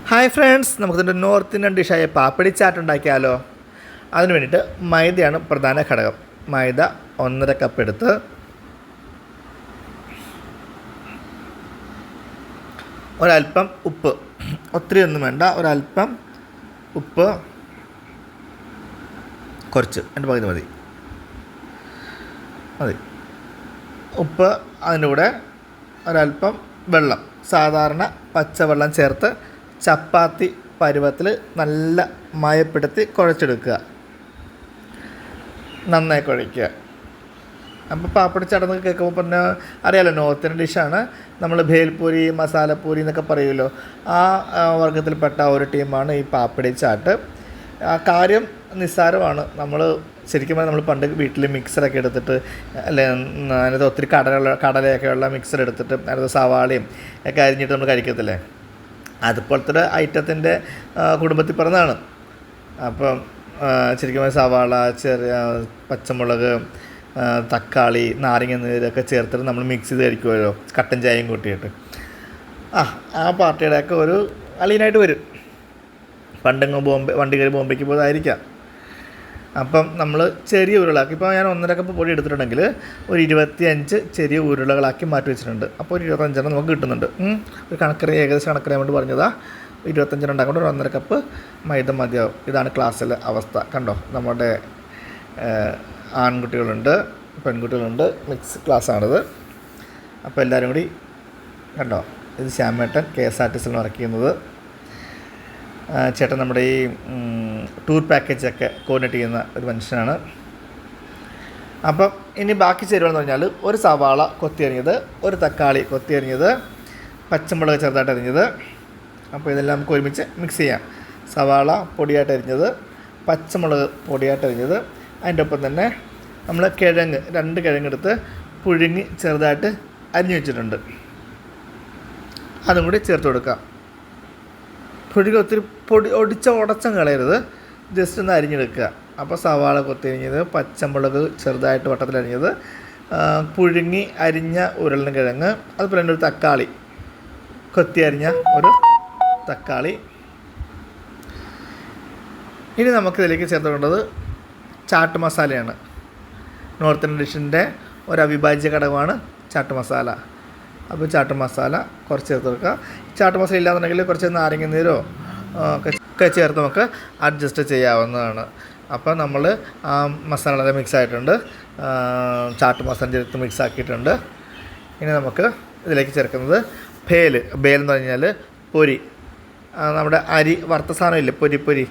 Hi friends, നമുക്കിതിൻ്റെ north Indian ഡിഷായ papdi chat ഉണ്ടാക്കിയാലോ. അതിന് വേണ്ടിയിട്ട് മൈദയാണ് പ്രധാന ഘടകം. മൈദ 1.5 കപ്പ് എടുത്ത് ഒരൽപ്പം ഉപ്പ്, ഒത്തിരി ഒന്നും വേണ്ട, ഒരൽപ്പം ഉപ്പ്, കുറച്ച് എൻ്റെ പകുതി മതി ഉപ്പ്. അതിൻ്റെ കൂടെ ഒരൽപ്പം വെള്ളം, സാധാരണ പച്ചവെള്ളം ചേർത്ത് ചപ്പാത്തി പരുവത്തിൽ നല്ല മയപ്പെടുത്തി കുഴച്ചെടുക്കുക, നന്നായി കുഴയ്ക്കുക. അപ്പോൾ പാപ്പടി ചടങ്ങ് കേൾക്കുമ്പോൾ പിന്നെ അറിയാമല്ലോ, നോർത്ത് ഇന്ത്യൻ ഡിഷാണ്. നമ്മൾ ഭേൽപൂരി, മസാലപ്പൂരി എന്നൊക്കെ പറയുമല്ലോ, ആ വർഗത്തിൽപ്പെട്ട ഒരു ടീമാണ് ഈ പാപ്പടി ചാട്ട്. കാര്യം നിസ്സാരമാണ്. നമ്മൾ ശരിക്കും പറഞ്ഞാൽ നമ്മൾ പണ്ട് വീട്ടിൽ മിക്സറൊക്കെ എടുത്തിട്ട്, അല്ലെ, അതിനകത്ത് ഒത്തിരി കടലയൊക്കെയുള്ള മിക്സർ എടുത്തിട്ട് അതിനകത്ത് സവാളയും ഒക്കെ അരിഞ്ഞിട്ട് നമ്മൾ കഴിക്കത്തില്ലേ, അതുപോലത്തെ ഐറ്റത്തിൻ്റെ കുടുംബത്തിൽ പറഞ്ഞതാണ്. അപ്പം ശരിക്കും പറഞ്ഞാൽ സവാള, ചെറിയ പച്ചമുളക്, തക്കാളി, നാരങ്ങ നീരൊക്കെ ചേർത്തിട്ട് നമ്മൾ മിക്സ് ചെയ്ത് കഴിക്കുമല്ലോ, കട്ടൻ ചായയും കൂട്ടിയിട്ട്. ആ പാർട്ടിയുടെയൊക്കെ ഒരു അലീനായിട്ട് വരും. പണ്ടെങ്ങും വണ്ടി കയറി ബോംബെക്ക് പോയതായിരിക്കാം. അപ്പം നമ്മൾ ചെറിയ ഉരുളാക്കി, ഇപ്പോൾ ഞാൻ 1.5 കപ്പ് പൊടി എടുത്തിട്ടുണ്ടെങ്കിൽ ഒരു 25 ചെറിയ ഉരുളകളാക്കി മാറ്റി വെച്ചിട്ടുണ്ട്. അപ്പോൾ ഒരു 25 നമുക്ക് കിട്ടുന്നുണ്ട്. ഒരു ഏകദേശം കണക്കറിയാൻ വേണ്ടി പറഞ്ഞതാ. 25 ഉണ്ടാക്കുമ്പോൾ ഒരു 1.5 കപ്പ് മൈദ മതിയാവും. ഇതാണ് ക്ലാസ്സിലെ അവസ്ഥ. കണ്ടോ, നമ്മുടെ ആൺകുട്ടികളുണ്ട്, പെൺകുട്ടികളുണ്ട്, മിക്സ് ക്ലാസ്സാണിത്. അപ്പോൾ എല്ലാവരും കൂടി കണ്ടോ, ഇത് ശ്യാമേട്ടൻ KSRTC വർക്ക് ചെയ്യുന്നത്. ചേട്ടൻ നമ്മുടെ ഈ ടൂർ പാക്കേജൊക്കെ കോർഡിനേറ്റ് ചെയ്യുന്ന ഒരു മനുഷ്യനാണ്. അപ്പം ഇനി ബാക്കി ചേരുവകളെന്ന് പറഞ്ഞാൽ ഒരു സവാള കൊത്തിയരിഞ്ഞത്, ഒരു തക്കാളി കൊത്തിയരിഞ്ഞത്, പച്ചമുളക് ചെറുതായിട്ട് അരിഞ്ഞത്. അപ്പോൾ ഇതെല്ലാം നമുക്ക് ഒരുമിച്ച് മിക്സ് ചെയ്യാം. സവാള പൊടിയായിട്ട് അരിഞ്ഞത്, പച്ചമുളക് പൊടിയായിട്ട് അരിഞ്ഞത്, അതിൻ്റെ ഒപ്പം തന്നെ നമ്മൾ കിഴങ്ങ് 2 കിഴങ്ങെടുത്ത് പുഴുങ്ങി ചെറുതായിട്ട് അരിഞ്ഞു വെച്ചിട്ടുണ്ട്, അതും കൂടി ചേർത്ത് കൊടുക്കാം. പുഴുങ്ങി ഒത്തിരി ഉടച്ചം കളയരുത്, ജസ്റ്റ് ഒന്ന് അരിഞ്ഞെടുക്കുക. അപ്പോൾ സവാള കൊത്തിയരിഞ്ഞത്, പച്ചമുളക് ചെറുതായിട്ട് വട്ടത്തിലരിഞ്ഞത്, പുഴുങ്ങി അരിഞ്ഞ ഉരുളൻ കിഴങ്ങ്, അതുപോലെ തന്നെ ഒരു തക്കാളി, കൊത്തി അരിഞ്ഞ ഒരു തക്കാളി. ഇനി നമുക്കിതിലേക്ക് ചേർത്തുകൊണ്ടത് ചാട്ട് മസാലയാണ്. നോർത്ത് ഇന്ത്യൻ ഡിഷിൻ്റെ ഒരു അവിഭാജ്യ ഘടകമാണ് ചാട്ട് മസാല. അപ്പോൾ ചാട്ട് മസാല കുറച്ച് ചേർത്ത് കൊടുക്കുക. ചാട്ട് മസാല ഇല്ലാന്നുണ്ടെങ്കിൽ കുറച്ച് നാരങ്ങ നീരോ ഒക്കെ ചേർത്ത് നമുക്ക് അഡ്ജസ്റ്റ് ചെയ്യാവുന്നതാണ്. അപ്പോൾ നമ്മൾ ആ മസാല മിക്സ് ആയിട്ടുണ്ട്, ചാട്ട് മസാല ചേർത്ത് മിക്സ് ആക്കിയിട്ടുണ്ട്. ഇനി നമുക്ക് ഇതിലേക്ക് ചേർക്കുന്നത് ബേൽ എന്ന് പറഞ്ഞാൽ പൊരി, നമ്മുടെ അരി വറുത്ത സാധനമില്ലേ, പൊരി,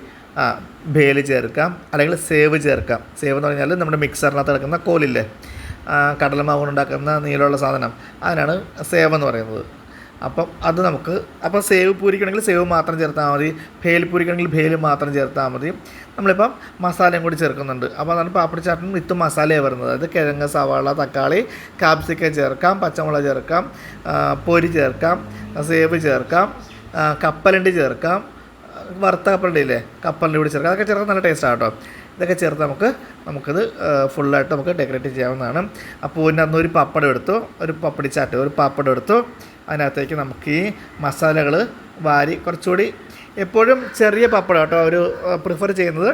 ബേൽ ചേർക്കാം, അല്ലെങ്കിൽ സേവ് ചേർക്കാം. സേവ് എന്ന് പറഞ്ഞാൽ നമ്മുടെ മിക്സറിനകത്ത് കിടക്കുന്ന കോലില്ലേ, കടലമാവ് കൊണ്ടുണ്ടാക്കുന്ന നീളമുള്ള സാധനം, അതിനാണ് സേവ് എന്ന് പറയുന്നത്. അപ്പം അത് നമുക്ക്, അപ്പോൾ സേവ് പൂരിക്കണമെങ്കിൽ സേവ് മാത്രം ചേർത്താൽ മതി, ഭേൽ പൂരിക്കണമെങ്കിൽ ഭേൽ മാത്രം ചേർത്താൽ മതി. നമ്മളിപ്പം മസാലയും കൂടി ചേർക്കുന്നുണ്ട്. അപ്പോൾ അതാണ് പാപ്പടി ചാട്ടിന് വിത്ത് മസാലയാണ് വരുന്നത്. അതായത് കിഴങ്ങ്, സവാള, തക്കാളി, കാപ്സിക്കം ചേർക്കാം, പച്ചമുളക് ചേർക്കാം, പൊരി ചേർക്കാം, സേവ് ചേർക്കാം, കപ്പലണ്ടി ചേർക്കാം, വറുത്ത കപ്പലണ്ടി ഇല്ലേ, കപ്പലണ്ടി കൂടി ചേർക്കാം. അതൊക്കെ ചേർക്കാൻ നല്ല ടേസ്റ്റാണ് കേട്ടോ. ഇതൊക്കെ ചേർത്ത് നമുക്കിത് ഫുള്ളായിട്ട് നമുക്ക് ഡെക്കറേറ്റ് ചെയ്യാവുന്നതാണ്. അപ്പോൾ ഇതിനകത്ത് ഒരു പപ്പടം എടുത്തു, ഒരു പപ്പടി ചാട്ട്, ഒരു പാപ്പടം എടുത്തു. അതിനകത്തേക്ക് നമുക്ക് ഈ മസാലകൾ വാരി, കുറച്ചുകൂടി എപ്പോഴും ചെറിയ പപ്പടം കേട്ടോ ഒരു പ്രിഫർ ചെയ്യുന്നത്.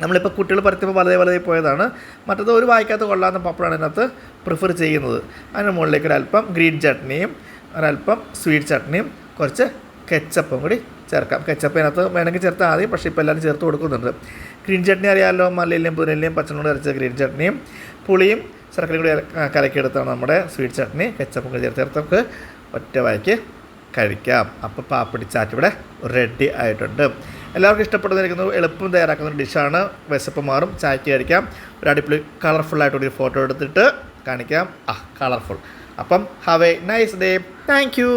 നമ്മളിപ്പോൾ കുട്ടികൾ പരത്തിയപ്പോൾ വലുതായി പോയതാണ്. മറ്റത് ഒരു വായിക്കാത്ത കൊള്ളാവുന്ന പപ്പടമാണ് ഇതിനകത്ത് പ്രിഫർ ചെയ്യുന്നത്. അതിന് മുകളിലേക്ക് ഒരല്പം ഗ്രീൻ ചട്നിയും, ഒരല്പം സ്വീറ്റ് ചട്നിയും, കുറച്ച് കെച്ചപ്പും കൂടി ചേർക്കാം. കെച്ചപ്പ് അതിനകത്ത് വേണമെങ്കിൽ ചേർത്താൽ മതി, പക്ഷേ ഇപ്പോൾ എല്ലാവരും ചേർത്ത് കൊടുക്കുന്നുണ്ട്. ഗ്രീൻ ചട്നി അറിയാമല്ലോ, മല്ലിയിലും പുതിനയിലും പച്ചമുളക് അരച്ച ഗ്രീൻ ചട്നിയും, പുളിയും ശർക്കരയും കൂടി കലക്കിയെടുത്താണ് നമ്മുടെ സ്വീറ്റ് ചട്നി. കെച്ചപ്പും കൂടി ചേർത്ത് നമുക്ക് ഒറ്റ വായിക്ക് കഴിക്കാം. അപ്പോൾ പാപ്പടി ചാറ്റ് ഇവിടെ റെഡി ആയിട്ടുണ്ട്. എല്ലാവർക്കും ഇഷ്ടപ്പെടുന്നിരിക്കുന്നു. എളുപ്പം തയ്യാറാക്കുന്ന ഒരു ഡിഷാണ്. വിശപ്പ് മാറും, ചായക്ക് കഴിക്കാം. ഒരു അടിപൊളി കളർഫുള്ളായിട്ടൊരു ഫോട്ടോ എടുത്തിട്ട് കാണിക്കാം. കളർഫുൾ. അപ്പം have A nice day. Thank you.